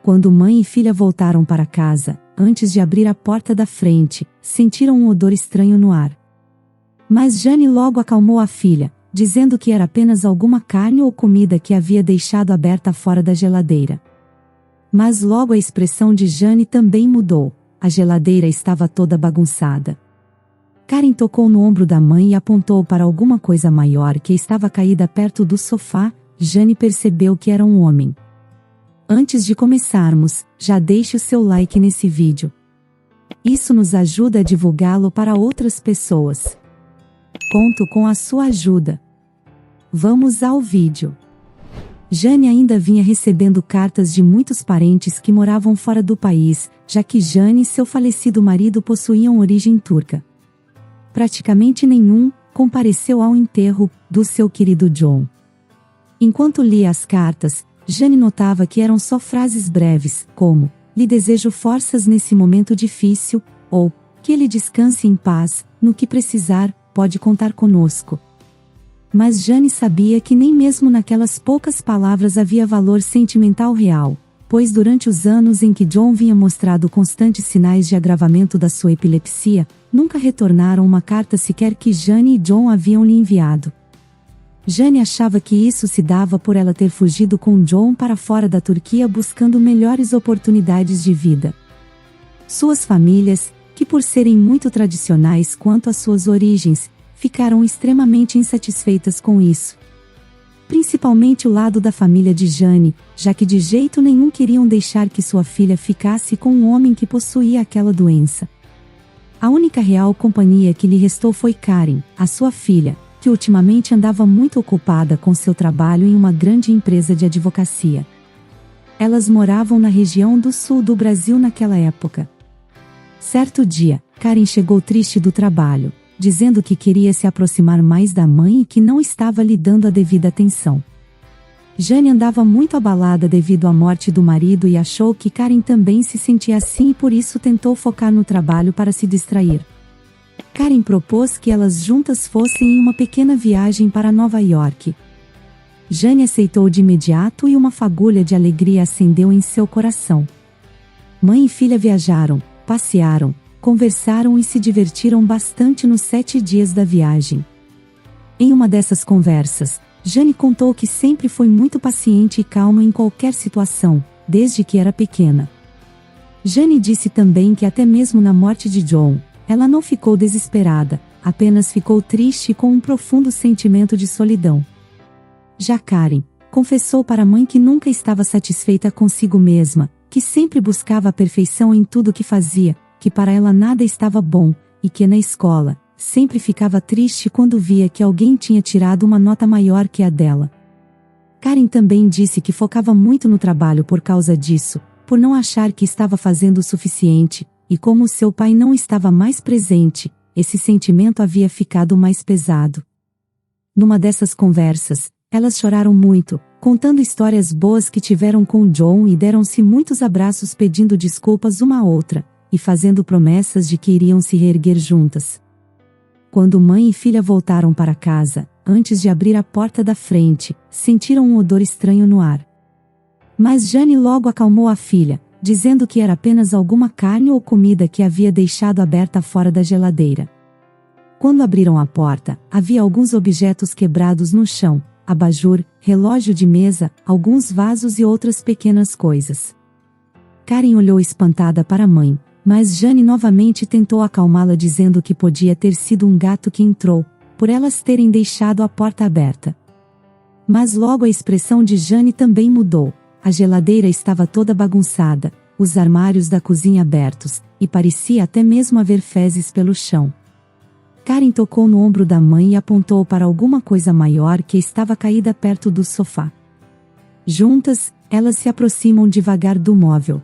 Quando mãe e filha voltaram para casa, antes de abrir a porta da frente, sentiram um odor estranho no ar. Mas Jane logo acalmou a filha, dizendo que era apenas alguma carne ou comida que havia deixado aberta fora da geladeira. Mas logo a expressão de Jane também mudou. A geladeira estava toda bagunçada. Karen tocou no ombro da mãe e apontou para alguma coisa maior que estava caída perto do sofá. Jane percebeu que era um homem. Antes de começarmos, já deixe o seu like nesse vídeo. Isso nos ajuda a divulgá-lo para outras pessoas. Conto com a sua ajuda. Vamos ao vídeo. Jane ainda vinha recebendo cartas de muitos parentes que moravam fora do país, já que Jane e seu falecido marido possuíam origem turca. Praticamente nenhum compareceu ao enterro do seu querido John. Enquanto lia as cartas, Jane notava que eram só frases breves, como: "Lhe desejo forças nesse momento difícil", ou "Que ele descanse em paz, no que precisar, pode contar conosco". Mas Jane sabia que nem mesmo naquelas poucas palavras havia valor sentimental real, pois durante os anos em que John vinha mostrado constantes sinais de agravamento da sua epilepsia, nunca retornaram uma carta sequer que Jane e John haviam lhe enviado. Jane achava que isso se dava por ela ter fugido com John para fora da Turquia buscando melhores oportunidades de vida. Suas famílias, que por serem muito tradicionais quanto às suas origens, ficaram extremamente insatisfeitas com isso. Principalmente o lado da família de Jane, já que de jeito nenhum queriam deixar que sua filha ficasse com um homem que possuía aquela doença. A única real companhia que lhe restou foi Karen, a sua filha, que ultimamente andava muito ocupada com seu trabalho em uma grande empresa de advocacia. Elas moravam na região do sul do Brasil naquela época. Certo dia, Karen chegou triste do trabalho, dizendo que queria se aproximar mais da mãe e que não estava lhe dando a devida atenção. Jane andava muito abalada devido à morte do marido e achou que Karen também se sentia assim e por isso tentou focar no trabalho para se distrair. Karen propôs que elas juntas fossem em uma pequena viagem para Nova York. Jane aceitou de imediato e uma fagulha de alegria acendeu em seu coração. Mãe e filha viajaram, passearam, conversaram e se divertiram bastante nos 7 dias da viagem. Em uma dessas conversas, Jane contou que sempre foi muito paciente e calma em qualquer situação, desde que era pequena. Jane disse também que até mesmo na morte de John, ela não ficou desesperada, apenas ficou triste e com um profundo sentimento de solidão. Já Karen confessou para a mãe que nunca estava satisfeita consigo mesma, que sempre buscava a perfeição em tudo que fazia, que para ela nada estava bom, e que na escola, sempre ficava triste quando via que alguém tinha tirado uma nota maior que a dela. Karen também disse que focava muito no trabalho por causa disso, por não achar que estava fazendo o suficiente, e como seu pai não estava mais presente, esse sentimento havia ficado mais pesado. Numa dessas conversas, elas choraram muito, contando histórias boas que tiveram com John e deram-se muitos abraços pedindo desculpas uma à outra, e fazendo promessas de que iriam se reerguer juntas. Quando mãe e filha voltaram para casa, antes de abrir a porta da frente, sentiram um odor estranho no ar. Mas Jane logo acalmou a filha, dizendo que era apenas alguma carne ou comida que havia deixado aberta fora da geladeira. Quando abriram a porta, havia alguns objetos quebrados no chão, abajur, relógio de mesa, alguns vasos e outras pequenas coisas. Karen olhou espantada para a mãe, mas Jane novamente tentou acalmá-la dizendo que podia ter sido um gato que entrou, por elas terem deixado a porta aberta. Mas logo a expressão de Jane também mudou. A geladeira estava toda bagunçada, os armários da cozinha abertos, e parecia até mesmo haver fezes pelo chão. Karen tocou no ombro da mãe e apontou para alguma coisa maior que estava caída perto do sofá. Juntas, elas se aproximam devagar do móvel.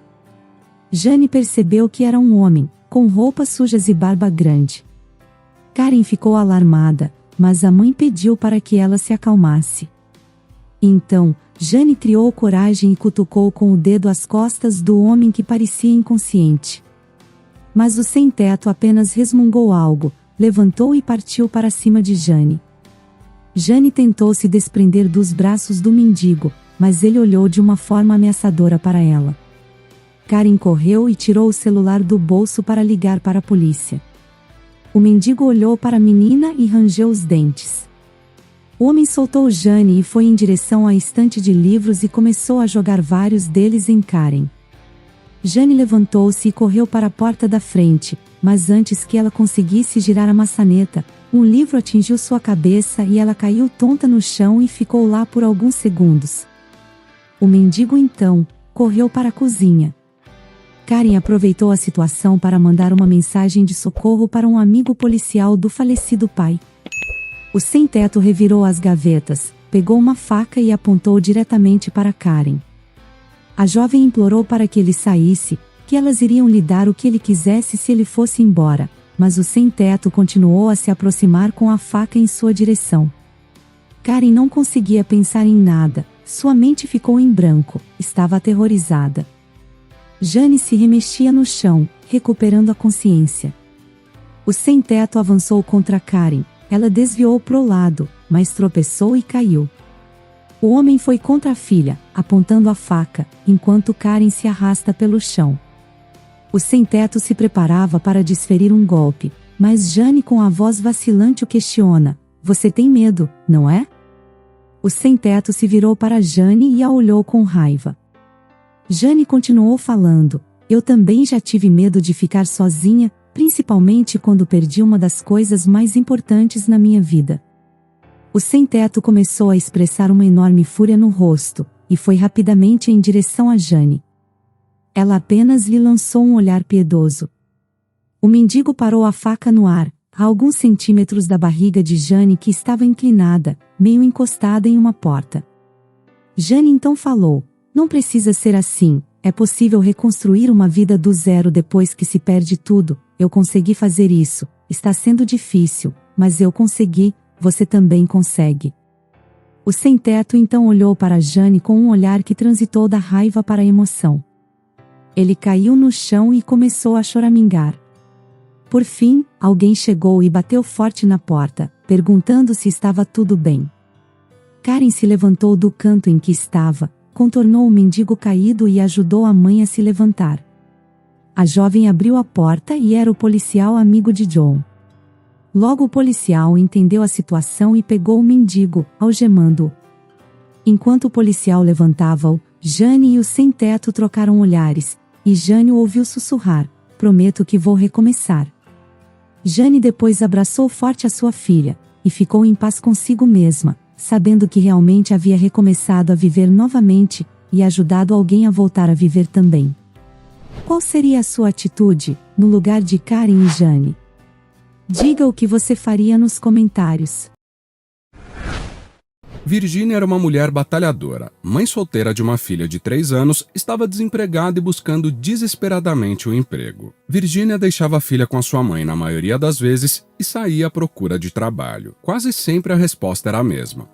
Jane percebeu que era um homem, com roupas sujas e barba grande. Karen ficou alarmada, mas a mãe pediu para que ela se acalmasse. Então, Jane criou coragem e cutucou com o dedo as costas do homem que parecia inconsciente. Mas o sem-teto apenas resmungou algo, levantou e partiu para cima de Jane. Jane tentou se desprender dos braços do mendigo, mas ele olhou de uma forma ameaçadora para ela. Karen correu e tirou o celular do bolso para ligar para a polícia. O mendigo olhou para a menina e rangeu os dentes. O homem soltou Jane e foi em direção à estante de livros e começou a jogar vários deles em Karen. Jane levantou-se e correu para a porta da frente, mas antes que ela conseguisse girar a maçaneta, um livro atingiu sua cabeça e ela caiu tonta no chão e ficou lá por alguns segundos. O mendigo então correu para a cozinha. Karen aproveitou a situação para mandar uma mensagem de socorro para um amigo policial do falecido pai. O sem-teto revirou as gavetas, pegou uma faca e apontou diretamente para Karen. A jovem implorou para que ele saísse, que elas iriam lhe dar o que ele quisesse se ele fosse embora, mas o sem-teto continuou a se aproximar com a faca em sua direção. Karen não conseguia pensar em nada, sua mente ficou em branco, estava aterrorizada. Jane se remexia no chão, recuperando a consciência. O sem-teto avançou contra Karen, ela desviou pro lado, mas tropeçou e caiu. O homem foi contra a filha, apontando a faca, enquanto Karen se arrasta pelo chão. O sem-teto se preparava para desferir um golpe, mas Jane com a voz vacilante o questiona: "Você tem medo, não é?" O sem-teto se virou para Jane e a olhou com raiva. Jane continuou falando: "Eu também já tive medo de ficar sozinha, principalmente quando perdi uma das coisas mais importantes na minha vida." O sem-teto começou a expressar uma enorme fúria no rosto, e foi rapidamente em direção a Jane. Ela apenas lhe lançou um olhar piedoso. O mendigo parou a faca no ar, a alguns centímetros da barriga de Jane que estava inclinada, meio encostada em uma porta. Jane então falou: "Não precisa ser assim, é possível reconstruir uma vida do zero depois que se perde tudo, eu consegui fazer isso, está sendo difícil, mas eu consegui, você também consegue." O sem-teto então olhou para Jane com um olhar que transitou da raiva para a emoção. Ele caiu no chão e começou a choramingar. Por fim, alguém chegou e bateu forte na porta, perguntando se estava tudo bem. Karen se levantou do canto em que estava, contornou o mendigo caído e ajudou a mãe a se levantar. A jovem abriu a porta e era o policial amigo de John. Logo o policial entendeu a situação e pegou o mendigo, algemando-o. Enquanto o policial levantava-o, Jane e o sem-teto trocaram olhares, e Jane o ouviu sussurrar: "Prometo que vou recomeçar." Jane depois abraçou forte a sua filha, e ficou em paz consigo mesma, sabendo que realmente havia recomeçado a viver novamente, e ajudado alguém a voltar a viver também. Qual seria a sua atitude, no lugar de Karen e Jane? Diga o que você faria nos comentários. Virginia era uma mulher batalhadora, mãe solteira de uma filha de 3 anos, estava desempregada e buscando desesperadamente um emprego. Virginia deixava a filha com a sua mãe na maioria das vezes e saía à procura de trabalho. Quase sempre a resposta era a mesma: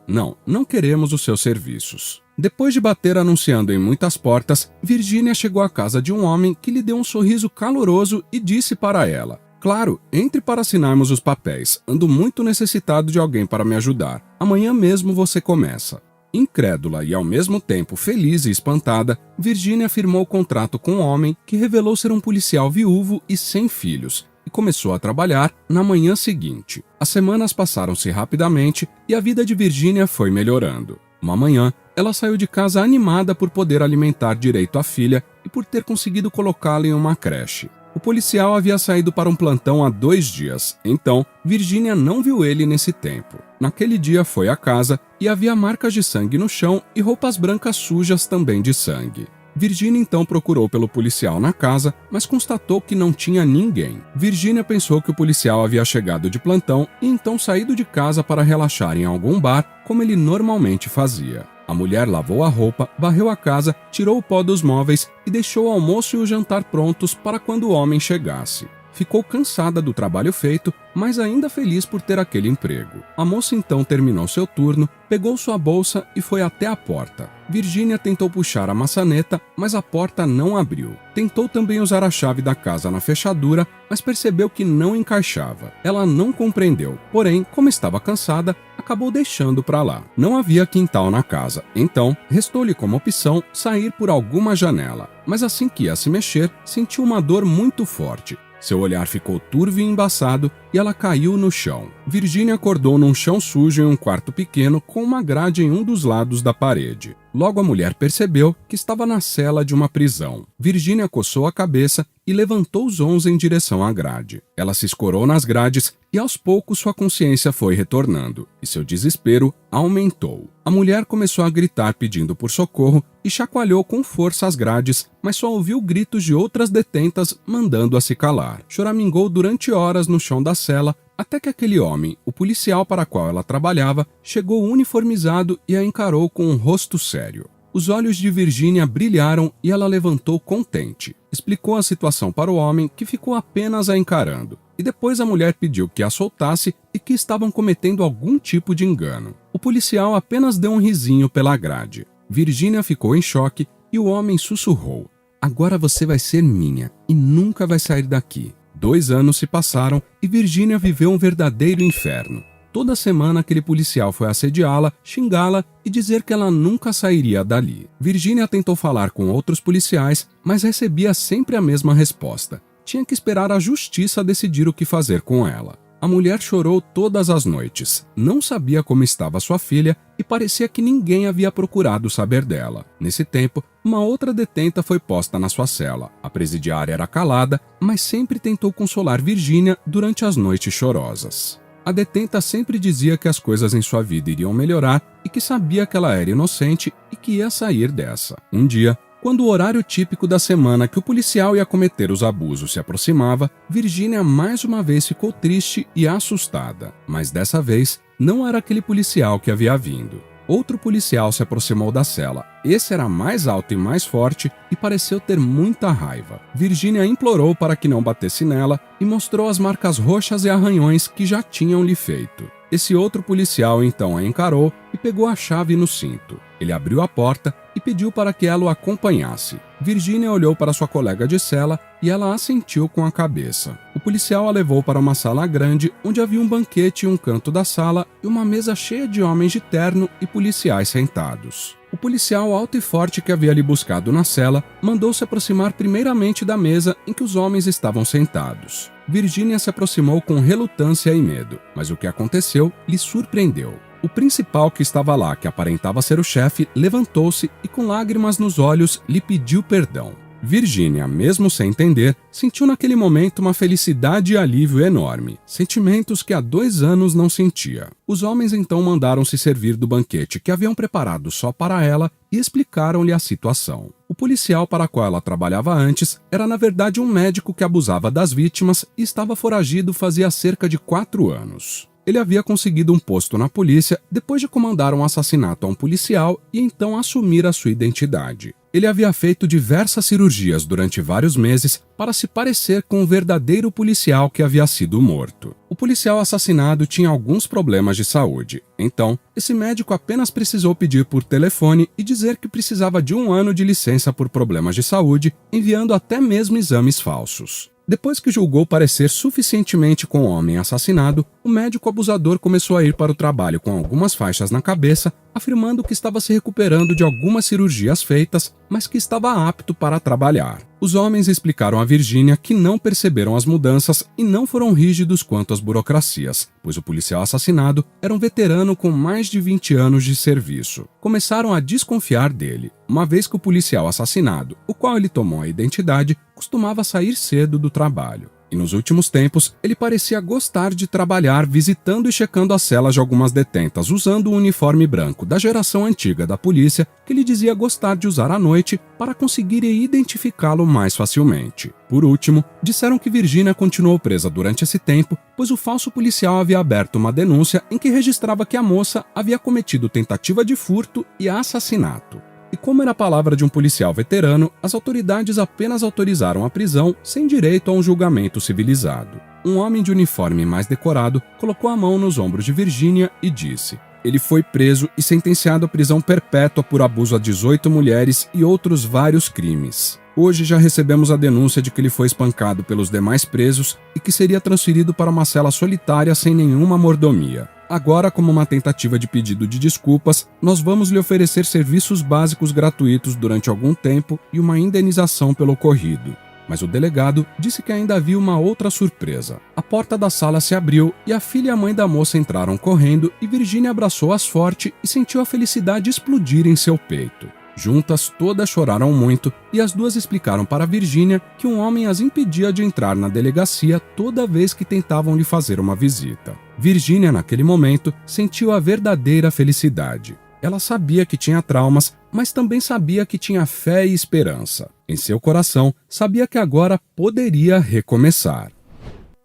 não queremos os seus serviços. Depois de bater anunciando em muitas portas, Virginia chegou à casa de um homem que lhe deu um sorriso caloroso e disse para ela: "Claro, entre para assinarmos os papéis. Ando muito necessitado de alguém para me ajudar. Amanhã mesmo você começa." Incrédula e ao mesmo tempo feliz e espantada, Virginia firmou o contrato com um homem que revelou ser um policial viúvo e sem filhos, e começou a trabalhar na manhã seguinte. As semanas passaram-se rapidamente e a vida de Virginia foi melhorando. Uma manhã, ela saiu de casa animada por poder alimentar direito a filha e por ter conseguido colocá-la em uma creche. O policial havia saído para um plantão há 2 dias, então Virginia não viu ele nesse tempo. Naquele dia foi à casa e havia marcas de sangue no chão e roupas brancas sujas também de sangue. Virginia então procurou pelo policial na casa, mas constatou que não tinha ninguém. Virginia pensou que o policial havia chegado de plantão e então saído de casa para relaxar em algum bar, como ele normalmente fazia. A mulher lavou a roupa, varreu a casa, tirou o pó dos móveis e deixou o almoço e o jantar prontos para quando o homem chegasse. Ficou cansada do trabalho feito, mas ainda feliz por ter aquele emprego. A moça então terminou seu turno, pegou sua bolsa e foi até a porta. Virginia tentou puxar a maçaneta, mas a porta não abriu. Tentou também usar a chave da casa na fechadura, mas percebeu que não encaixava. Ela não compreendeu, porém, como estava cansada, acabou deixando para lá. Não havia quintal na casa, então restou-lhe como opção sair por alguma janela. Mas assim que ia se mexer, sentiu uma dor muito forte. Seu olhar ficou turvo e embaçado e ela caiu no chão. Virginia acordou num chão sujo em um quarto pequeno com uma grade em um dos lados da parede. Logo a mulher percebeu que estava na cela de uma prisão. Virginia coçou a cabeça e levantou os ombros em direção à grade. Ela se escorou nas grades e aos poucos sua consciência foi retornando e seu desespero aumentou. A mulher começou a gritar pedindo por socorro e chacoalhou com força as grades, mas só ouviu gritos de outras detentas mandando-a se calar. Choramingou durante horas no chão da cela, até que aquele homem, o policial para qual ela trabalhava, chegou uniformizado e a encarou com um rosto sério. Os olhos de Virginia brilharam e ela levantou contente. Explicou a situação para o homem, que ficou apenas a encarando. E depois a mulher pediu que a soltasse e que estavam cometendo algum tipo de engano. O policial apenas deu um risinho pela grade. Virginia ficou em choque e o homem sussurrou: "Agora você vai ser minha e nunca vai sair daqui." 2 anos se passaram e Virginia viveu um verdadeiro inferno. Toda semana aquele policial foi assediá-la, xingá-la e dizer que ela nunca sairia dali. Virginia tentou falar com outros policiais, mas recebia sempre a mesma resposta. Tinha que esperar a justiça decidir o que fazer com ela. A mulher chorou todas as noites. Não sabia como estava sua filha e parecia que ninguém havia procurado saber dela. Nesse tempo, uma outra detenta foi posta na sua cela. A presidiária era calada, mas sempre tentou consolar Virginia durante as noites chorosas. A detenta sempre dizia que as coisas em sua vida iriam melhorar e que sabia que ela era inocente e que ia sair dessa. Um dia, quando o horário típico da semana que o policial ia cometer os abusos se aproximava, Virginia mais uma vez ficou triste e assustada. Mas dessa vez, não era aquele policial que havia vindo. Outro policial se aproximou da cela. Esse era mais alto e mais forte e pareceu ter muita raiva. Virginia implorou para que não batesse nela e mostrou as marcas roxas e arranhões que já tinham lhe feito. Esse outro policial então a encarou e pegou a chave no cinto. Ele abriu a porta e pediu para que ela o acompanhasse. Virginia olhou para sua colega de cela e ela assentiu com a cabeça. O policial a levou para uma sala grande onde havia um banquete em um canto da sala e uma mesa cheia de homens de terno e policiais sentados. O policial alto e forte que havia lhe buscado na cela mandou se aproximar primeiramente da mesa em que os homens estavam sentados. Virginia se aproximou com relutância e medo, mas o que aconteceu lhe surpreendeu. O principal que estava lá, que aparentava ser o chefe, levantou-se e com lágrimas nos olhos lhe pediu perdão. Virginia, mesmo sem entender, sentiu naquele momento uma felicidade e alívio enorme, sentimentos que há 2 anos não sentia. Os homens então mandaram se servir do banquete que haviam preparado só para ela e explicaram-lhe a situação. O policial para qual ela trabalhava antes era na verdade um médico que abusava das vítimas e estava foragido fazia cerca de 4 anos. Ele havia conseguido um posto na polícia depois de comandar um assassinato a um policial e então assumir a sua identidade. Ele havia feito diversas cirurgias durante vários meses para se parecer com o verdadeiro policial que havia sido morto. O policial assassinado tinha alguns problemas de saúde, então esse médico apenas precisou pedir por telefone e dizer que precisava de 1 ano de licença por problemas de saúde, enviando até mesmo exames falsos. Depois que julgou parecer suficientemente com o homem assassinado, o médico abusador começou a ir para o trabalho com algumas faixas na cabeça, afirmando que estava se recuperando de algumas cirurgias feitas, mas que estava apto para trabalhar. Os homens explicaram a Virginia que não perceberam as mudanças e não foram rígidos quanto às burocracias, pois o policial assassinado era um veterano com mais de 20 anos de serviço. Começaram a desconfiar dele, uma vez que o policial assassinado, o qual ele tomou a identidade, costumava sair cedo do trabalho. E nos últimos tempos, ele parecia gostar de trabalhar visitando e checando as celas de algumas detentas usando o uniforme branco da geração antiga da polícia que ele dizia gostar de usar à noite para conseguir identificá-lo mais facilmente. Por último, disseram que Virginia continuou presa durante esse tempo, pois o falso policial havia aberto uma denúncia em que registrava que a moça havia cometido tentativa de furto e assassinato. E como era a palavra de um policial veterano, as autoridades apenas autorizaram a prisão sem direito a um julgamento civilizado. Um homem de uniforme mais decorado colocou a mão nos ombros de Virginia e disse: "Ele foi preso e sentenciado à prisão perpétua por abuso a 18 mulheres e outros vários crimes. Hoje já recebemos a denúncia de que ele foi espancado pelos demais presos e que seria transferido para uma cela solitária sem nenhuma mordomia. Agora, como uma tentativa de pedido de desculpas, nós vamos lhe oferecer serviços básicos gratuitos durante algum tempo e uma indenização pelo ocorrido. Mas o delegado disse que ainda havia uma outra surpresa. A porta da sala se abriu e a filha e a mãe da moça entraram correndo e Virginia abraçou-as forte e sentiu a felicidade explodir em seu peito. Juntas, todas choraram muito e as duas explicaram para Virginia que um homem as impedia de entrar na delegacia toda vez que tentavam lhe fazer uma visita. Virginia, naquele momento, sentiu a verdadeira felicidade. Ela sabia que tinha traumas, mas também sabia que tinha fé e esperança. Em seu coração, sabia que agora poderia recomeçar.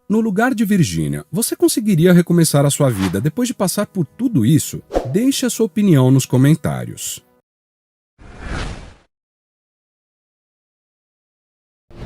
No lugar de Virginia, você conseguiria recomeçar a sua vida depois de passar por tudo isso? Deixe a sua opinião nos comentários.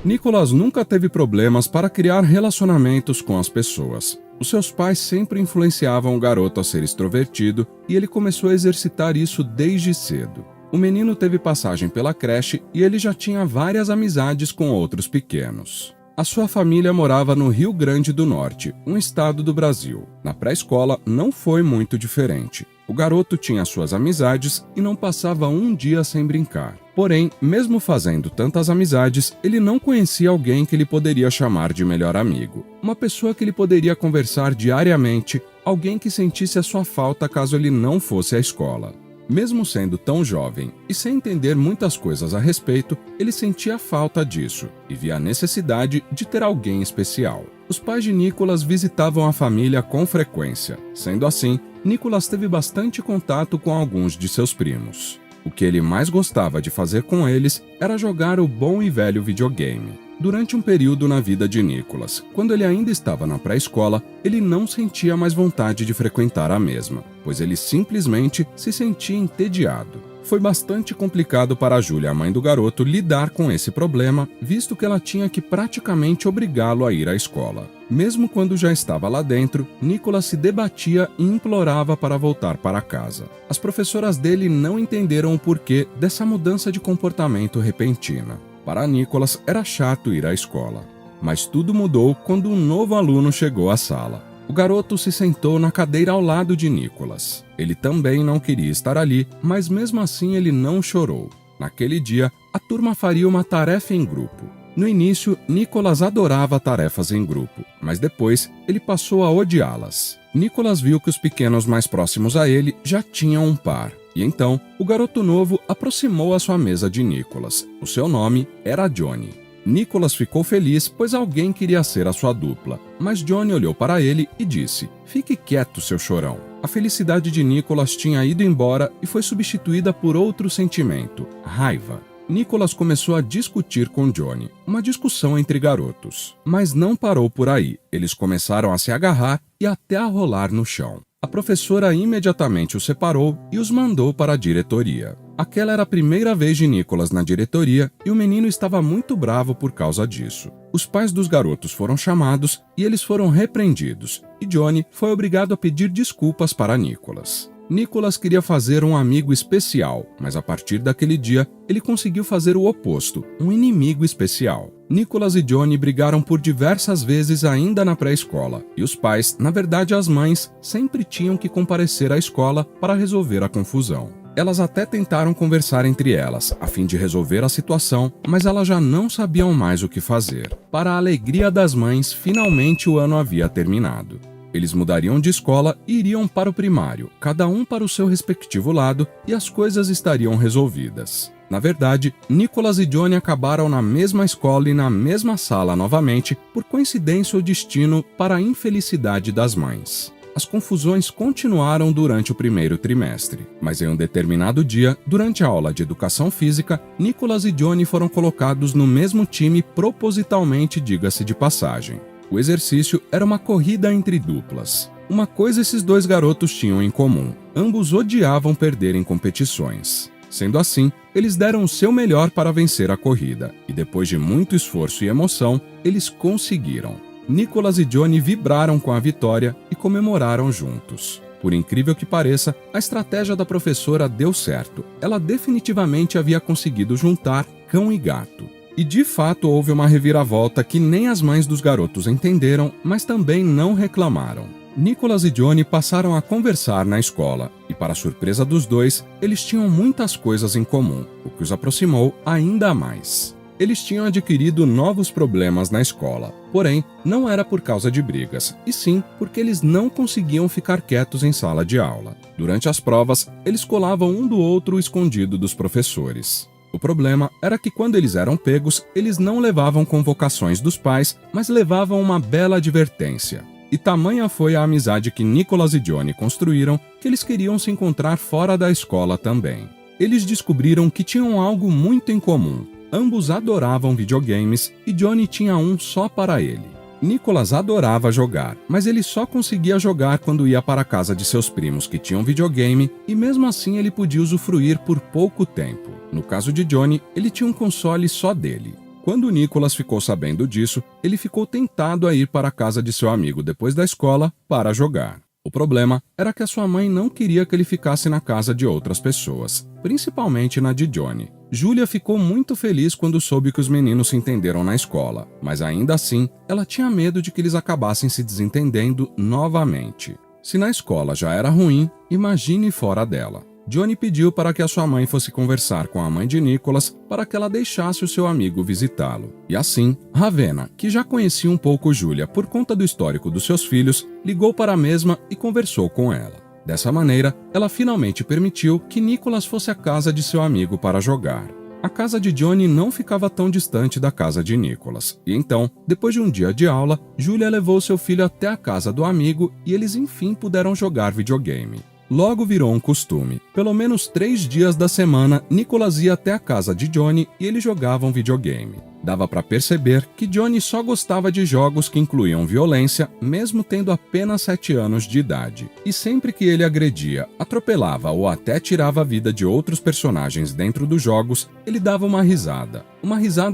Nicholas nunca teve problemas para criar relacionamentos com as pessoas. Os seus pais sempre influenciavam o garoto a ser extrovertido e ele começou a exercitar isso desde cedo. O menino teve passagem pela creche e ele já tinha várias amizades com outros pequenos. A sua família morava no Rio Grande do Norte, um estado do Brasil. Na pré-escola não foi muito diferente. O garoto tinha suas amizades e não passava um dia sem brincar. Porém, mesmo fazendo tantas amizades, ele não conhecia alguém que ele poderia chamar de melhor amigo. Uma pessoa que ele poderia conversar diariamente, alguém que sentisse a sua falta caso ele não fosse à escola. Mesmo sendo tão jovem e sem entender muitas coisas a respeito, ele sentia falta disso e via a necessidade de ter alguém especial. Os pais de Nicholas visitavam a família com frequência. Sendo assim, Nicholas teve bastante contato com alguns de seus primos. O que ele mais gostava de fazer com eles era jogar o bom e velho videogame. Durante um período na vida de Nicholas, quando ele ainda estava na pré-escola, ele não sentia mais vontade de frequentar a mesma, pois ele simplesmente se sentia entediado. Foi bastante complicado para Julia, a mãe do garoto, lidar com esse problema, visto que ela tinha que praticamente obrigá-lo a ir à escola. Mesmo quando já estava lá dentro, Nicholas se debatia e implorava para voltar para casa. As professoras dele não entenderam o porquê dessa mudança de comportamento repentina. Para Nicholas era chato ir à escola. Mas tudo mudou quando um novo aluno chegou à sala. O garoto se sentou na cadeira ao lado de Nicholas. Ele também não queria estar ali, mas mesmo assim ele não chorou. Naquele dia, a turma faria uma tarefa em grupo. No início, Nicholas adorava tarefas em grupo, mas depois ele passou a odiá-las. Nicholas viu que os pequenos mais próximos a ele já tinham um par. E então, o garoto novo aproximou a sua mesa de Nicholas. O seu nome era Johnny. Nicholas ficou feliz, pois alguém queria ser a sua dupla. Mas Johnny olhou para ele e disse: "Fique quieto, seu chorão." A felicidade de Nicholas tinha ido embora e foi substituída por outro sentimento: raiva. Nicholas começou a discutir com Johnny, uma discussão entre garotos. Mas não parou por aí. Eles começaram a se agarrar e até a rolar no chão. A professora imediatamente os separou e os mandou para a diretoria. Aquela era a primeira vez de Nicholas na diretoria e o menino estava muito bravo por causa disso. Os pais dos garotos foram chamados e eles foram repreendidos, e Johnny foi obrigado a pedir desculpas para Nicholas. Nicholas queria fazer um amigo especial, mas a partir daquele dia, ele conseguiu fazer o oposto, um inimigo especial. Nicholas e Johnny brigaram por diversas vezes ainda na pré-escola, e os pais, na verdade as mães, sempre tinham que comparecer à escola para resolver a confusão. Elas até tentaram conversar entre elas, a fim de resolver a situação, mas elas já não sabiam mais o que fazer. Para a alegria das mães, finalmente o ano havia terminado. Eles mudariam de escola e iriam para o primário, cada um para o seu respectivo lado, e as coisas estariam resolvidas. Na verdade, Nicholas e Johnny acabaram na mesma escola e na mesma sala novamente, por coincidência ou destino, para a infelicidade das mães. As confusões continuaram durante o primeiro trimestre, mas em um determinado dia, durante a aula de educação física, Nicholas e Johnny foram colocados no mesmo time propositalmente, diga-se de passagem. O exercício era uma corrida entre duplas. Uma coisa esses dois garotos tinham em comum: ambos odiavam perder em competições. Sendo assim, eles deram o seu melhor para vencer a corrida, e depois de muito esforço e emoção, eles conseguiram. Nicholas e Johnny vibraram com a vitória e comemoraram juntos. Por incrível que pareça, a estratégia da professora deu certo. Ela definitivamente havia conseguido juntar cão e gato. E de fato houve uma reviravolta que nem as mães dos garotos entenderam, mas também não reclamaram. Nicholas e Johnny passaram a conversar na escola, e para surpresa dos dois, eles tinham muitas coisas em comum, o que os aproximou ainda mais. Eles tinham adquirido novos problemas na escola, porém, não era por causa de brigas, e sim porque eles não conseguiam ficar quietos em sala de aula. Durante as provas, eles colavam um do outro escondido dos professores. O problema era que quando eles eram pegos, eles não levavam convocações dos pais, mas levavam uma bela advertência. E tamanha foi a amizade que Nicholas e Johnny construíram que eles queriam se encontrar fora da escola também. Eles descobriram que tinham algo muito em comum. Ambos adoravam videogames e Johnny tinha um só para ele. Nicholas adorava jogar, mas ele só conseguia jogar quando ia para a casa de seus primos que tinham videogame e mesmo assim ele podia usufruir por pouco tempo. No caso de Johnny, ele tinha um console só dele. Quando Nicholas ficou sabendo disso, ele ficou tentado a ir para a casa de seu amigo depois da escola para jogar. O problema era que a sua mãe não queria que ele ficasse na casa de outras pessoas, principalmente na de Johnny. Julia ficou muito feliz quando soube que os meninos se entenderam na escola, mas ainda assim, ela tinha medo de que eles acabassem se desentendendo novamente. Se na escola já era ruim, imagine fora dela. Johnny pediu para que a sua mãe fosse conversar com a mãe de Nicholas para que ela deixasse o seu amigo visitá-lo. E assim, Ravenna, que já conhecia um pouco Julia por conta do histórico dos seus filhos, ligou para a mesma e conversou com ela. Dessa maneira, ela finalmente permitiu que Nicholas fosse à casa de seu amigo para jogar. A casa de Johnny não ficava tão distante da casa de Nicholas, e então, depois de um dia de aula, Julia levou seu filho até a casa do amigo e eles enfim puderam jogar videogame. Logo virou um costume. Pelo menos 3 dias da semana, Nicholas ia até a casa de Johnny e eles jogavam videogame. Dava para perceber que Johnny só gostava de jogos que incluíam violência, mesmo tendo apenas 7 anos de idade. E sempre que ele agredia, atropelava ou até tirava a vida de outros personagens dentro dos jogos, ele dava uma risada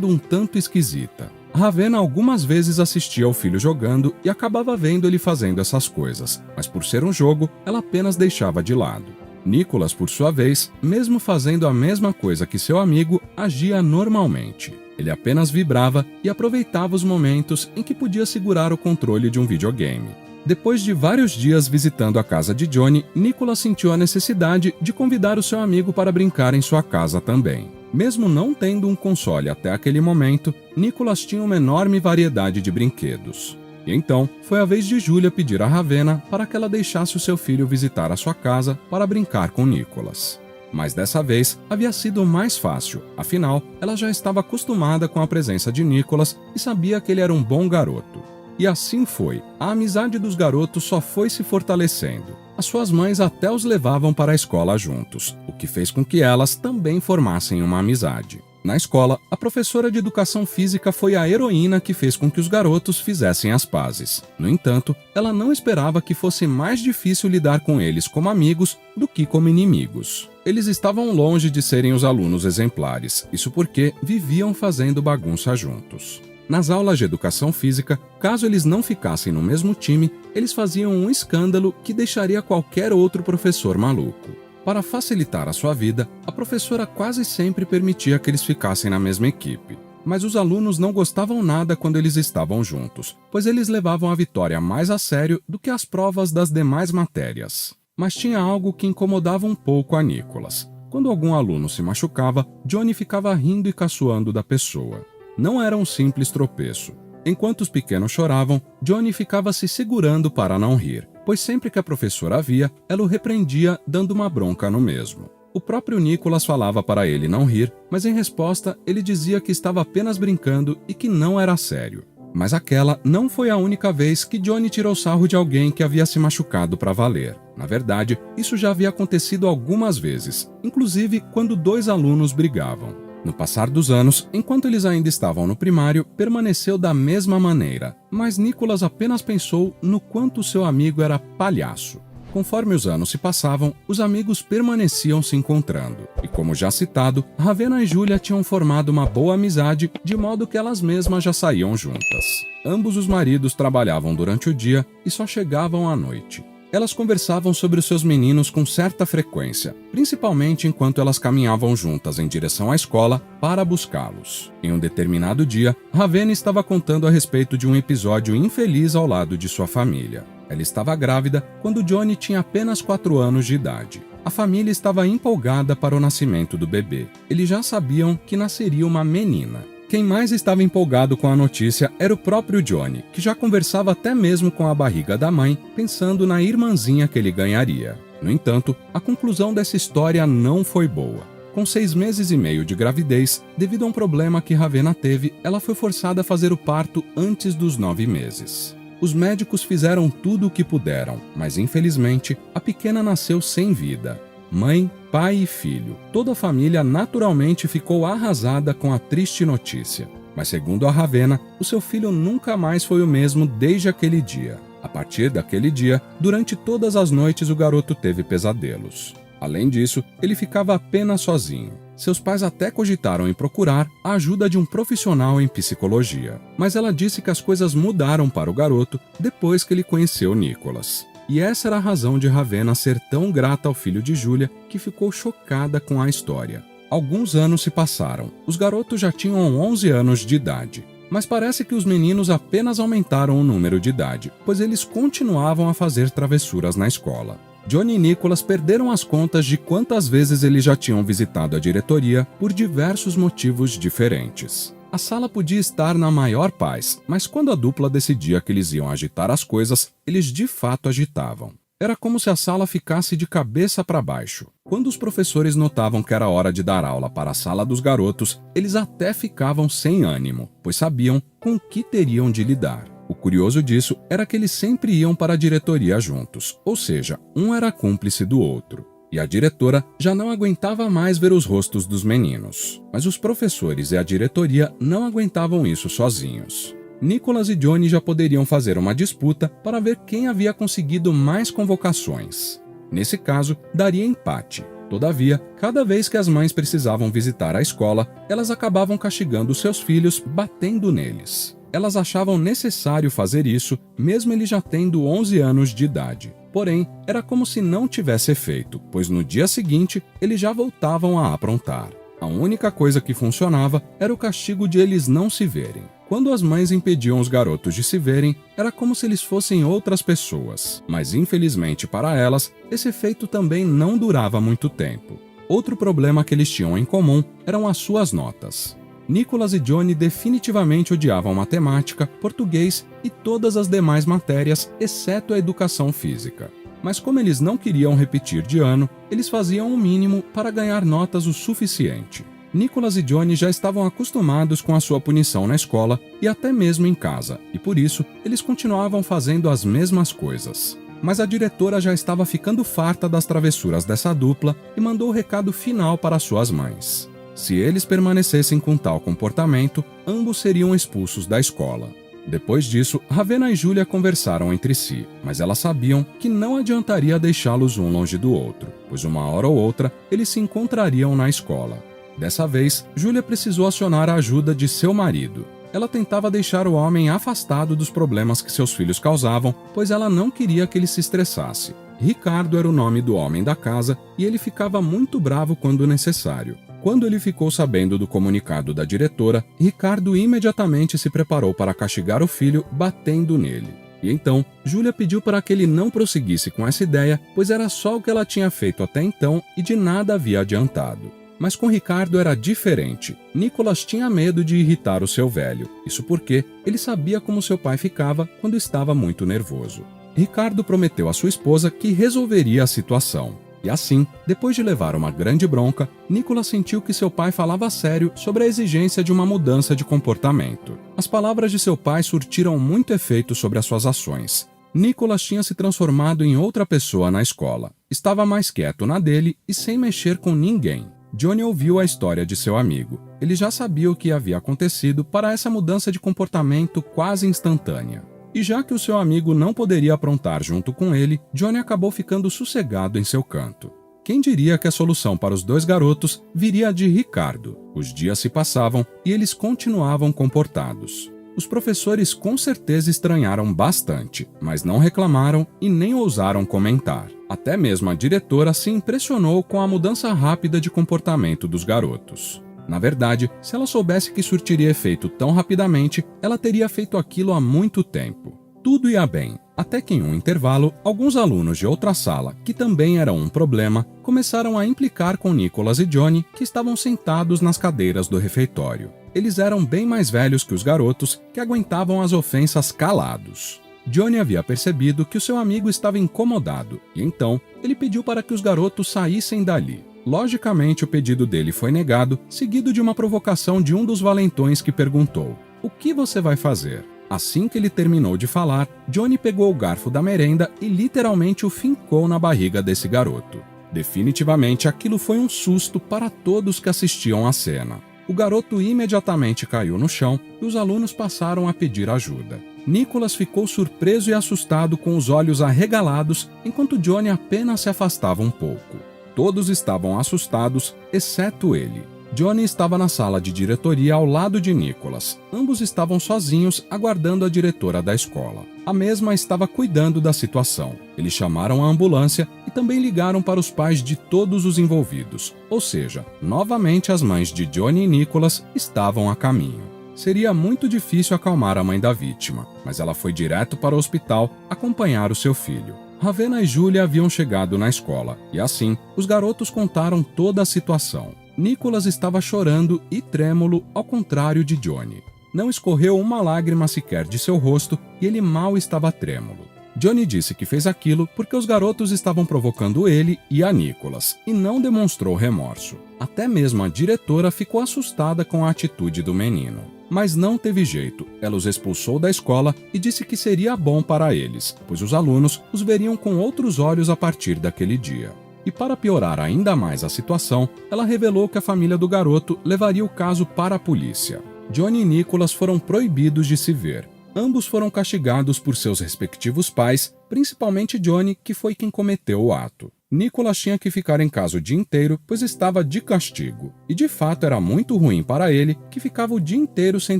um tanto esquisita. Ravenna algumas vezes assistia ao filho jogando e acabava vendo ele fazendo essas coisas, mas por ser um jogo, ela apenas deixava de lado. Nicholas, por sua vez, mesmo fazendo a mesma coisa que seu amigo, agia normalmente. Ele apenas vibrava e aproveitava os momentos em que podia segurar o controle de um videogame. Depois de vários dias visitando a casa de Johnny, Nicholas sentiu a necessidade de convidar o seu amigo para brincar em sua casa também. Mesmo não tendo um console até aquele momento, Nicholas tinha uma enorme variedade de brinquedos. E então, foi a vez de Julia pedir a Ravenna para que ela deixasse o seu filho visitar a sua casa para brincar com Nicholas. Mas dessa vez, havia sido mais fácil, afinal, ela já estava acostumada com a presença de Nicholas e sabia que ele era um bom garoto. E assim foi. A amizade dos garotos só foi se fortalecendo. As suas mães até os levavam para a escola juntos, o que fez com que elas também formassem uma amizade. Na escola, a professora de educação física foi a heroína que fez com que os garotos fizessem as pazes. No entanto, ela não esperava que fosse mais difícil lidar com eles como amigos do que como inimigos. Eles estavam longe de serem os alunos exemplares, isso porque viviam fazendo bagunça juntos. Nas aulas de educação física, caso eles não ficassem no mesmo time, eles faziam um escândalo que deixaria qualquer outro professor maluco. Para facilitar a sua vida, a professora quase sempre permitia que eles ficassem na mesma equipe. Mas os alunos não gostavam nada quando eles estavam juntos, pois eles levavam a vitória mais a sério do que as provas das demais matérias. Mas tinha algo que incomodava um pouco a Nicholas. Quando algum aluno se machucava, Johnny ficava rindo e caçoando da pessoa. Não era um simples tropeço. Enquanto os pequenos choravam, Johnny ficava se segurando para não rir, pois sempre que a professora via, ela o repreendia dando uma bronca no mesmo. O próprio Nicholas falava para ele não rir, mas em resposta ele dizia que estava apenas brincando e que não era sério. Mas aquela não foi a única vez que Johnny tirou sarro de alguém que havia se machucado para valer. Na verdade, isso já havia acontecido algumas vezes, inclusive quando 2 alunos brigavam. No passar dos anos, enquanto eles ainda estavam no primário, permaneceu da mesma maneira, mas Nicholas apenas pensou no quanto seu amigo era palhaço. Conforme os anos se passavam, os amigos permaneciam se encontrando, e como já citado, Ravenna e Julia tinham formado uma boa amizade, de modo que elas mesmas já saíam juntas. Ambos os maridos trabalhavam durante o dia e só chegavam à noite. Elas conversavam sobre os seus meninos com certa frequência, principalmente enquanto elas caminhavam juntas em direção à escola para buscá-los. Em um determinado dia, Ravenna estava contando a respeito de um episódio infeliz ao lado de sua família. Ela estava grávida quando Johnny tinha apenas 4 anos de idade. A família estava empolgada para o nascimento do bebê. Eles já sabiam que nasceria uma menina. Quem mais estava empolgado com a notícia era o próprio Johnny, que já conversava até mesmo com a barriga da mãe, pensando na irmãzinha que ele ganharia. No entanto, a conclusão dessa história não foi boa. Com 6 meses e meio de gravidez, devido a um problema que Ravenna teve, ela foi forçada a fazer o parto antes dos 9 meses. Os médicos fizeram tudo o que puderam, mas infelizmente, a pequena nasceu sem vida. Mãe, pai e filho, toda a família naturalmente ficou arrasada com a triste notícia. Mas segundo a Ravenna, o seu filho nunca mais foi o mesmo desde aquele dia. A partir daquele dia, durante todas as noites o garoto teve pesadelos. Além disso, ele ficava apenas sozinho. Seus pais até cogitaram em procurar a ajuda de um profissional em psicologia, mas ela disse que as coisas mudaram para o garoto depois que ele conheceu Nicholas. E essa era a razão de Ravenna ser tão grata ao filho de Julia, que ficou chocada com a história. Alguns anos se passaram. Os garotos já tinham 11 anos de idade. Mas parece que os meninos apenas aumentaram o número de idade, pois eles continuavam a fazer travessuras na escola. Johnny e Nicholas perderam as contas de quantas vezes eles já tinham visitado a diretoria por diversos motivos diferentes. A sala podia estar na maior paz, mas quando a dupla decidia que eles iam agitar as coisas, eles de fato agitavam. Era como se a sala ficasse de cabeça para baixo. Quando os professores notavam que era hora de dar aula para a sala dos garotos, eles até ficavam sem ânimo, pois sabiam com o que teriam de lidar. O curioso disso era que eles sempre iam para a diretoria juntos, ou seja, um era cúmplice do outro. E a diretora já não aguentava mais ver os rostos dos meninos. Mas os professores e a diretoria não aguentavam isso sozinhos. Nicholas e Johnny já poderiam fazer uma disputa para ver quem havia conseguido mais convocações. Nesse caso, daria empate. Todavia, cada vez que as mães precisavam visitar a escola, elas acabavam castigando seus filhos, batendo neles. Elas achavam necessário fazer isso, mesmo ele já tendo 11 anos de idade. Porém, era como se não tivesse efeito, pois no dia seguinte, eles já voltavam a aprontar. A única coisa que funcionava era o castigo de eles não se verem. Quando as mães impediam os garotos de se verem, era como se eles fossem outras pessoas. Mas infelizmente para elas, esse efeito também não durava muito tempo. Outro problema que eles tinham em comum eram as suas notas. Nicholas e Johnny definitivamente odiavam matemática, português e todas as demais matérias, exceto a educação física. Mas como eles não queriam repetir de ano, eles faziam o mínimo para ganhar notas o suficiente. Nicholas e Johnny já estavam acostumados com a sua punição na escola e até mesmo em casa, e por isso eles continuavam fazendo as mesmas coisas. Mas a diretora já estava ficando farta das travessuras dessa dupla e mandou o recado final para suas mães. Se eles permanecessem com tal comportamento, ambos seriam expulsos da escola. Depois disso, Ravenna e Julia conversaram entre si, mas elas sabiam que não adiantaria deixá-los um longe do outro, pois uma hora ou outra eles se encontrariam na escola. Dessa vez, Julia precisou acionar a ajuda de seu marido. Ela tentava deixar o homem afastado dos problemas que seus filhos causavam, pois ela não queria que ele se estressasse. Ricardo era o nome do homem da casa e ele ficava muito bravo quando necessário. Quando ele ficou sabendo do comunicado da diretora, Ricardo imediatamente se preparou para castigar o filho, batendo nele. E então, Julia pediu para que ele não prosseguisse com essa ideia, pois era só o que ela tinha feito até então e de nada havia adiantado. Mas com Ricardo era diferente. Nicholas tinha medo de irritar o seu velho. Isso porque ele sabia como seu pai ficava quando estava muito nervoso. Ricardo prometeu à sua esposa que resolveria a situação. E assim, depois de levar uma grande bronca, Nicholas sentiu que seu pai falava a sério sobre a exigência de uma mudança de comportamento. As palavras de seu pai surtiram muito efeito sobre as suas ações. Nicholas tinha se transformado em outra pessoa na escola. Estava mais quieto na dele e sem mexer com ninguém. Johnny ouviu a história de seu amigo. Ele já sabia o que havia acontecido para essa mudança de comportamento quase instantânea. E já que o seu amigo não poderia aprontar junto com ele, Johnny acabou ficando sossegado em seu canto. Quem diria que a solução para os dois garotos viria de Ricardo? Os dias se passavam e eles continuavam comportados. Os professores com certeza estranharam bastante, mas não reclamaram e nem ousaram comentar. Até mesmo a diretora se impressionou com a mudança rápida de comportamento dos garotos. Na verdade, se ela soubesse que surtiria efeito tão rapidamente, ela teria feito aquilo há muito tempo. Tudo ia bem, até que em um intervalo, alguns alunos de outra sala, que também eram um problema, começaram a implicar com Nicholas e Johnny, que estavam sentados nas cadeiras do refeitório. Eles eram bem mais velhos que os garotos, que aguentavam as ofensas calados. Johnny havia percebido que o seu amigo estava incomodado, e então ele pediu para que os garotos saíssem dali. Logicamente, o pedido dele foi negado, seguido de uma provocação de um dos valentões que perguntou: "O que você vai fazer?" Assim que ele terminou de falar, Johnny pegou o garfo da merenda e literalmente o fincou na barriga desse garoto. Definitivamente, aquilo foi um susto para todos que assistiam à cena. O garoto imediatamente caiu no chão e os alunos passaram a pedir ajuda. Nicholas ficou surpreso e assustado com os olhos arregalados, enquanto Johnny apenas se afastava um pouco. Todos estavam assustados, exceto ele. Johnny estava na sala de diretoria ao lado de Nicholas. Ambos estavam sozinhos, aguardando a diretora da escola. A mesma estava cuidando da situação. Eles chamaram a ambulância e também ligaram para os pais de todos os envolvidos. Ou seja, novamente as mães de Johnny e Nicholas estavam a caminho. Seria muito difícil acalmar a mãe da vítima, mas ela foi direto para o hospital acompanhar o seu filho. Ravenna e Julia haviam chegado na escola, e assim, os garotos contaram toda a situação. Nicholas estava chorando e trêmulo, ao contrário de Johnny. Não escorreu uma lágrima sequer de seu rosto e ele mal estava trêmulo. Johnny disse que fez aquilo porque os garotos estavam provocando ele e a Nicholas, e não demonstrou remorso. Até mesmo a diretora ficou assustada com a atitude do menino. Mas não teve jeito, ela os expulsou da escola e disse que seria bom para eles, pois os alunos os veriam com outros olhos a partir daquele dia. E para piorar ainda mais a situação, ela revelou que a família do garoto levaria o caso para a polícia. Johnny e Nicholas foram proibidos de se ver. Ambos foram castigados por seus respectivos pais, principalmente Johnny, que foi quem cometeu o ato. Nicholas tinha que ficar em casa o dia inteiro, pois estava de castigo. E de fato era muito ruim para ele, que ficava o dia inteiro sem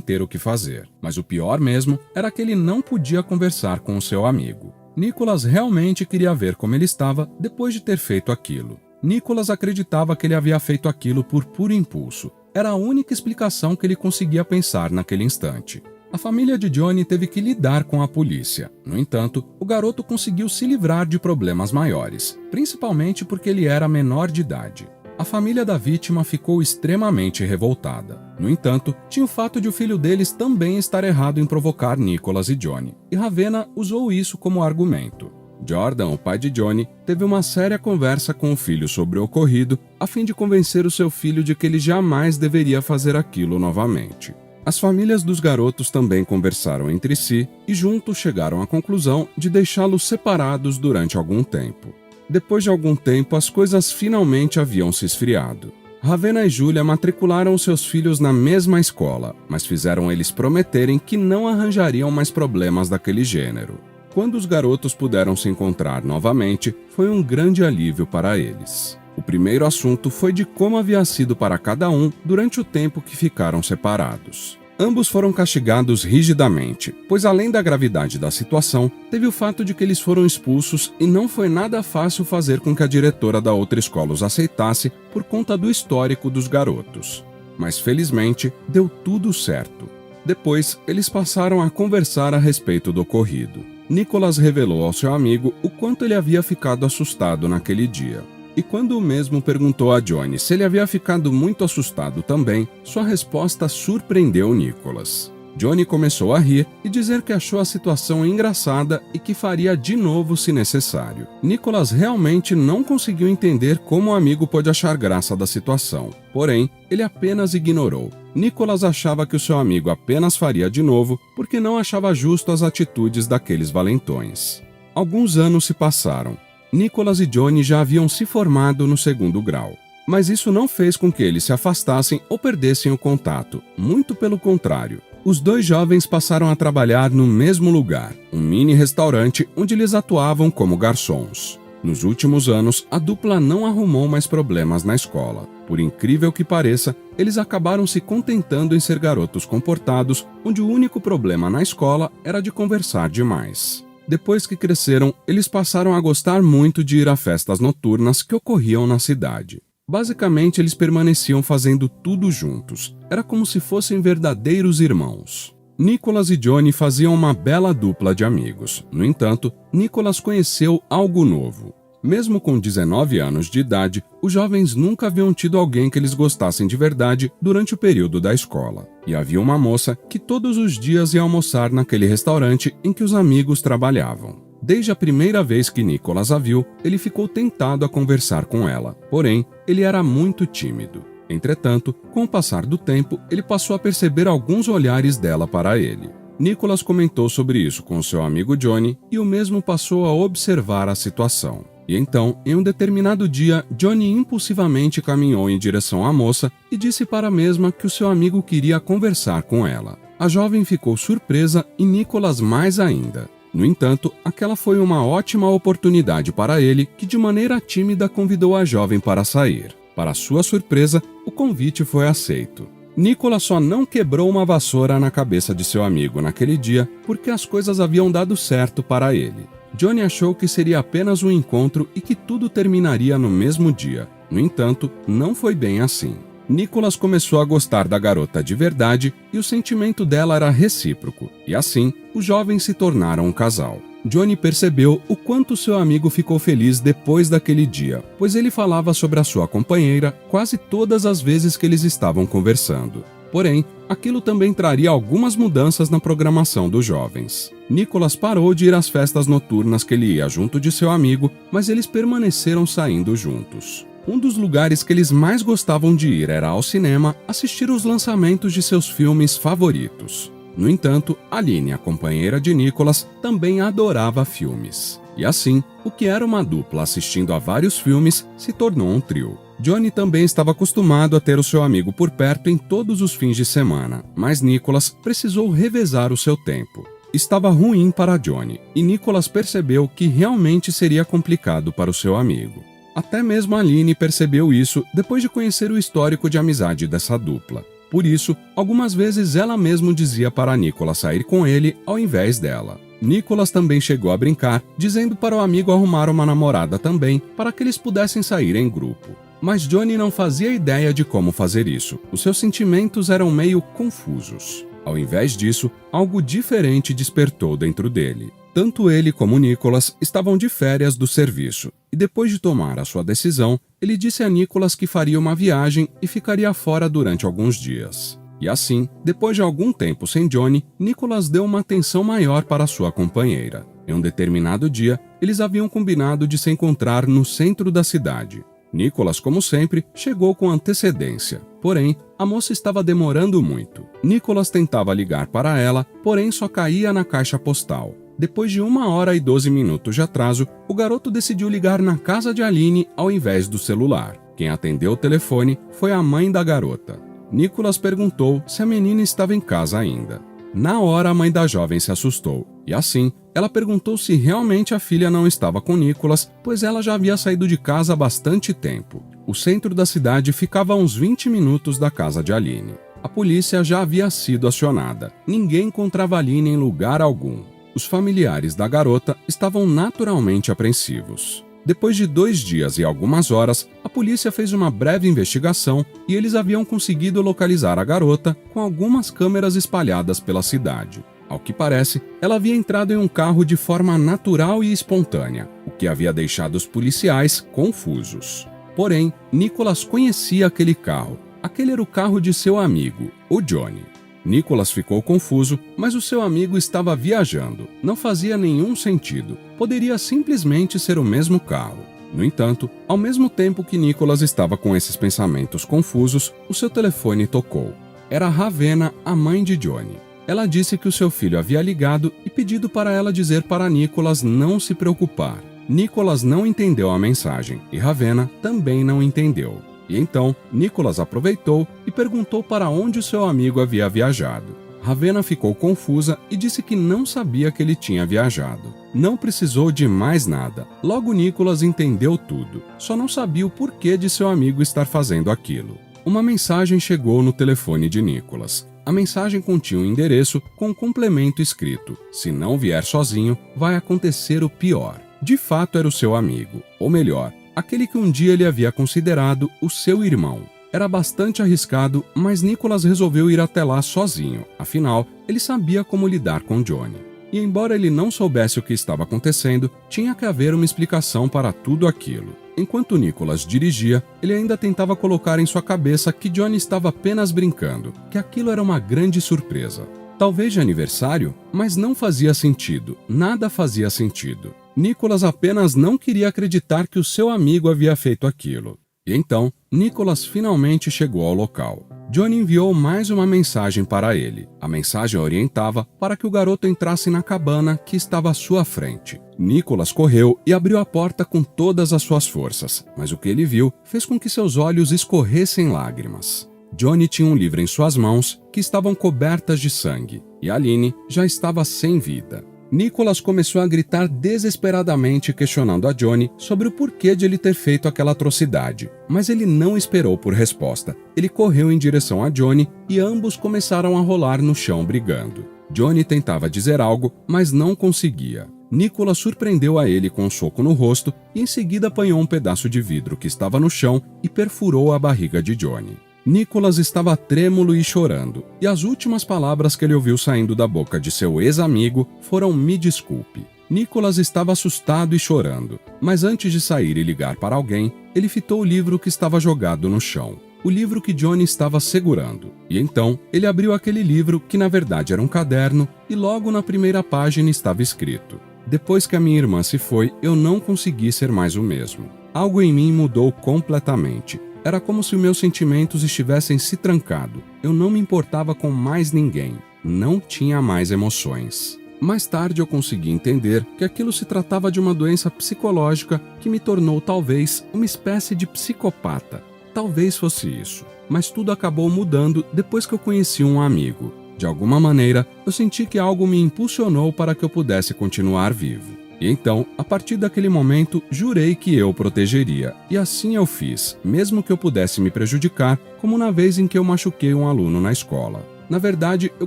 ter o que fazer. Mas o pior mesmo era que ele não podia conversar com o seu amigo. Nicholas realmente queria ver como ele estava depois de ter feito aquilo. Nicholas acreditava que ele havia feito aquilo por puro impulso. Era a única explicação que ele conseguia pensar naquele instante. A família de Johnny teve que lidar com a polícia. No entanto, o garoto conseguiu se livrar de problemas maiores, principalmente porque ele era menor de idade. A família da vítima ficou extremamente revoltada. No entanto, tinha o fato de o filho deles também estar errado em provocar Nicholas e Johnny, e Ravenna usou isso como argumento. Jordan, o pai de Johnny, teve uma séria conversa com o filho sobre o ocorrido, a fim de convencer o seu filho de que ele jamais deveria fazer aquilo novamente. As famílias dos garotos também conversaram entre si e juntos chegaram à conclusão de deixá-los separados durante algum tempo. Depois de algum tempo, as coisas finalmente haviam se esfriado. Ravenna e Julia matricularam seus filhos na mesma escola, mas fizeram eles prometerem que não arranjariam mais problemas daquele gênero. Quando os garotos puderam se encontrar novamente, foi um grande alívio para eles. O primeiro assunto foi de como havia sido para cada um durante o tempo que ficaram separados. Ambos foram castigados rigidamente, pois além da gravidade da situação, teve o fato de que eles foram expulsos e não foi nada fácil fazer com que a diretora da outra escola os aceitasse por conta do histórico dos garotos. Mas felizmente, deu tudo certo. Depois, eles passaram a conversar a respeito do ocorrido. Nicholas revelou ao seu amigo o quanto ele havia ficado assustado naquele dia. E quando o mesmo perguntou a Johnny se ele havia ficado muito assustado também, sua resposta surpreendeu Nicholas. Johnny começou a rir e dizer que achou a situação engraçada e que faria de novo se necessário. Nicholas realmente não conseguiu entender como o amigo pôde achar graça da situação. Porém, ele apenas ignorou. Nicholas achava que o seu amigo apenas faria de novo porque não achava justo as atitudes daqueles valentões. Alguns anos se passaram. Nicholas e Johnny já haviam se formado no 2º grau. Mas isso não fez com que eles se afastassem ou perdessem o contato. Muito pelo contrário. Os dois jovens passaram a trabalhar no mesmo lugar, um mini restaurante onde eles atuavam como garçons. Nos últimos anos, a dupla não arrumou mais problemas na escola. Por incrível que pareça, eles acabaram se contentando em ser garotos comportados, onde o único problema na escola era de conversar demais. Depois que cresceram, eles passaram a gostar muito de ir a festas noturnas que ocorriam na cidade. Basicamente, eles permaneciam fazendo tudo juntos. Era como se fossem verdadeiros irmãos. Nicholas e Johnny faziam uma bela dupla de amigos. No entanto, Nicholas conheceu algo novo. Mesmo com 19 anos de idade, os jovens nunca haviam tido alguém que eles gostassem de verdade durante o período da escola. E havia uma moça que todos os dias ia almoçar naquele restaurante em que os amigos trabalhavam. Desde a primeira vez que Nicholas a viu, ele ficou tentado a conversar com ela. Porém, ele era muito tímido. Entretanto, com o passar do tempo, ele passou a perceber alguns olhares dela para ele. Nicholas comentou sobre isso com seu amigo Johnny e o mesmo passou a observar a situação. E então, em um determinado dia, Johnny impulsivamente caminhou em direção à moça e disse para a mesma que o seu amigo queria conversar com ela. A jovem ficou surpresa e Nicholas mais ainda. No entanto, aquela foi uma ótima oportunidade para ele, que de maneira tímida convidou a jovem para sair. Para sua surpresa, o convite foi aceito. Nicholas só não quebrou uma vassoura na cabeça de seu amigo naquele dia porque as coisas haviam dado certo para ele. Johnny achou que seria apenas um encontro e que tudo terminaria no mesmo dia. No entanto, não foi bem assim. Nicholas começou a gostar da garota de verdade e o sentimento dela era recíproco. E assim, os jovens se tornaram um casal. Johnny percebeu o quanto seu amigo ficou feliz depois daquele dia, pois ele falava sobre a sua companheira quase todas as vezes que eles estavam conversando. Porém, aquilo também traria algumas mudanças na programação dos jovens. Nicholas parou de ir às festas noturnas que ele ia junto de seu amigo, mas eles permaneceram saindo juntos. Um dos lugares que eles mais gostavam de ir era ao cinema assistir os lançamentos de seus filmes favoritos. No entanto, Aline, a companheira de Nicholas, também adorava filmes. E assim, o que era uma dupla assistindo a vários filmes se tornou um trio. Johnny também estava acostumado a ter o seu amigo por perto em todos os fins de semana, mas Nicholas precisou revezar o seu tempo. Estava ruim para Johnny, e Nicholas percebeu que realmente seria complicado para o seu amigo. Até mesmo Aline percebeu isso depois de conhecer o histórico de amizade dessa dupla. Por isso, algumas vezes ela mesma dizia para Nicholas sair com ele ao invés dela. Nicholas também chegou a brincar, dizendo para o amigo arrumar uma namorada também, para que eles pudessem sair em grupo. Mas Johnny não fazia ideia de como fazer isso. Os seus sentimentos eram meio confusos. Ao invés disso, algo diferente despertou dentro dele. Tanto ele como Nicholas estavam de férias do serviço, e depois de tomar a sua decisão, ele disse a Nicholas que faria uma viagem e ficaria fora durante alguns dias. E assim, depois de algum tempo sem Johnny, Nicholas deu uma atenção maior para sua companheira. Em um determinado dia, eles haviam combinado de se encontrar no centro da cidade. Nicholas, como sempre, chegou com antecedência. Porém, a moça estava demorando muito. Nicholas tentava ligar para ela, porém só caía na caixa postal. Depois de 1h12 de atraso, o garoto decidiu ligar na casa de Aline ao invés do celular. Quem atendeu o telefone foi a mãe da garota. Nicholas perguntou se a menina estava em casa ainda. Na hora, a mãe da jovem se assustou, e assim, ela perguntou se realmente a filha não estava com Nicholas, pois ela já havia saído de casa há bastante tempo. O centro da cidade ficava a uns 20 minutos da casa de Aline. A polícia já havia sido acionada. Ninguém encontrava Aline em lugar algum. Os familiares da garota estavam naturalmente apreensivos. Depois de 2 dias e algumas horas, a polícia fez uma breve investigação e eles haviam conseguido localizar a garota com algumas câmeras espalhadas pela cidade. Ao que parece, ela havia entrado em um carro de forma natural e espontânea, o que havia deixado os policiais confusos. Porém, Nicholas conhecia aquele carro. Aquele era o carro de seu amigo, o Johnny. Nicholas ficou confuso, mas o seu amigo estava viajando. Não fazia nenhum sentido. Poderia simplesmente ser o mesmo carro. No entanto, ao mesmo tempo que Nicholas estava com esses pensamentos confusos, o seu telefone tocou. Era Ravenna, a mãe de Johnny. Ela disse que o seu filho havia ligado e pedido para ela dizer para Nicholas não se preocupar. Nicholas não entendeu a mensagem e Ravenna também não entendeu. E então, Nicholas aproveitou e perguntou para onde o seu amigo havia viajado. Ravenna ficou confusa e disse que não sabia que ele tinha viajado. Não precisou de mais nada. Logo Nicholas entendeu tudo. Só não sabia o porquê de seu amigo estar fazendo aquilo. Uma mensagem chegou no telefone de Nicholas. A mensagem continha um endereço com um complemento escrito: "Se não vier sozinho, vai acontecer o pior." De fato era o seu amigo, ou melhor, aquele que um dia ele havia considerado o seu irmão. Era bastante arriscado, mas Nicholas resolveu ir até lá sozinho, afinal, ele sabia como lidar com Johnny. E embora ele não soubesse o que estava acontecendo, tinha que haver uma explicação para tudo aquilo. Enquanto Nicholas dirigia, ele ainda tentava colocar em sua cabeça que Johnny estava apenas brincando, que aquilo era uma grande surpresa. Talvez de aniversário, mas não fazia sentido, nada fazia sentido. Nicholas apenas não queria acreditar que o seu amigo havia feito aquilo. E então, Nicholas finalmente chegou ao local. Johnny enviou mais uma mensagem para ele. A mensagem orientava para que o garoto entrasse na cabana que estava à sua frente. Nicholas correu e abriu a porta com todas as suas forças, mas o que ele viu fez com que seus olhos escorressem lágrimas. Johnny tinha um livro em suas mãos que estavam cobertas de sangue, e Aline já estava sem vida. Nicholas começou a gritar desesperadamente, questionando a Johnny sobre o porquê de ele ter feito aquela atrocidade. Mas ele não esperou por resposta. Ele correu em direção a Johnny e ambos começaram a rolar no chão brigando. Johnny tentava dizer algo, mas não conseguia. Nicholas surpreendeu a ele com um soco no rosto e em seguida apanhou um pedaço de vidro que estava no chão e perfurou a barriga de Johnny. Nicholas estava trêmulo e chorando, e as últimas palavras que ele ouviu saindo da boca de seu ex-amigo foram "me desculpe". Nicholas estava assustado e chorando, mas antes de sair e ligar para alguém, ele fitou o livro que estava jogado no chão, o livro que Johnny estava segurando. E então, ele abriu aquele livro, que na verdade era um caderno, e logo na primeira página estava escrito: "Depois que a minha irmã se foi, eu não consegui ser mais o mesmo. Algo em mim mudou completamente. Era como se os meus sentimentos estivessem se trancado. Eu não me importava com mais ninguém. Não tinha mais emoções." Mais tarde eu consegui entender que aquilo se tratava de uma doença psicológica que me tornou talvez uma espécie de psicopata. Talvez fosse isso. Mas tudo acabou mudando depois que eu conheci um amigo. De alguma maneira, eu senti que algo me impulsionou para que eu pudesse continuar vivo. E então, a partir daquele momento, jurei que eu o protegeria. E assim eu fiz, mesmo que eu pudesse me prejudicar, como na vez em que eu machuquei um aluno na escola. Na verdade, eu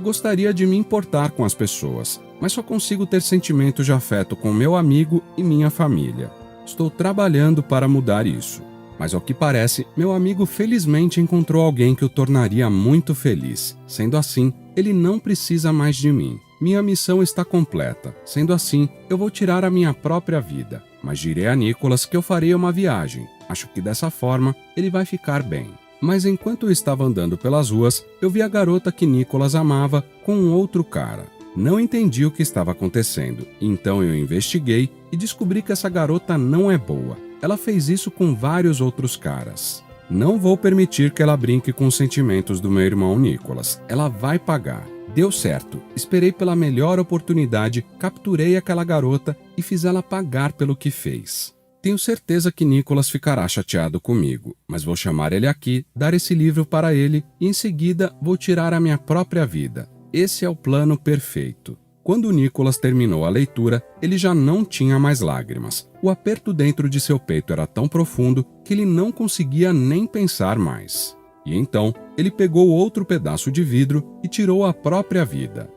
gostaria de me importar com as pessoas, mas só consigo ter sentimentos de afeto com meu amigo e minha família. Estou trabalhando para mudar isso. Mas ao que parece, meu amigo felizmente encontrou alguém que o tornaria muito feliz. Sendo assim, ele não precisa mais de mim. Minha missão está completa. Sendo assim, eu vou tirar a minha própria vida. Mas direi a Nicholas que eu farei uma viagem. Acho que dessa forma, ele vai ficar bem. Mas enquanto eu estava andando pelas ruas, eu vi a garota que Nicholas amava com um outro cara. Não entendi o que estava acontecendo. Então eu investiguei e descobri que essa garota não é boa. Ela fez isso com vários outros caras. Não vou permitir que ela brinque com os sentimentos do meu irmão Nicholas. Ela vai pagar. Deu certo. Esperei pela melhor oportunidade, capturei aquela garota e fiz ela pagar pelo que fez. Tenho certeza que Nicholas ficará chateado comigo, mas vou chamar ele aqui, dar esse livro para ele e em seguida vou tirar a minha própria vida. Esse é o plano perfeito. Quando Nicholas terminou a leitura, ele já não tinha mais lágrimas. O aperto dentro de seu peito era tão profundo que ele não conseguia nem pensar mais. E então, ele pegou outro pedaço de vidro e tirou a própria vida.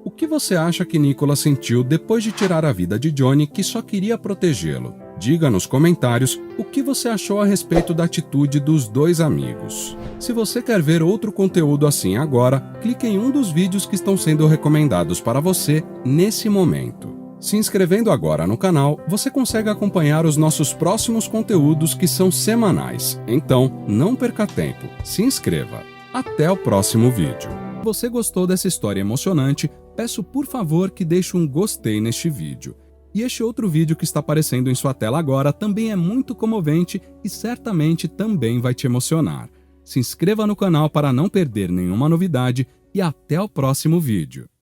O que você acha que Nicholas sentiu depois de tirar a vida de Johnny, que só queria protegê-lo? Diga nos comentários o que você achou a respeito da atitude dos dois amigos. Se você quer ver outro conteúdo assim agora, clique em um dos vídeos que estão sendo recomendados para você nesse momento. Se inscrevendo agora no canal, você consegue acompanhar os nossos próximos conteúdos que são semanais. Então, não perca tempo, se inscreva. Até o próximo vídeo. Se você gostou dessa história emocionante, peço por favor que deixe um gostei neste vídeo. E este outro vídeo que está aparecendo em sua tela agora também é muito comovente e certamente também vai te emocionar. Se inscreva no canal para não perder nenhuma novidade e até o próximo vídeo.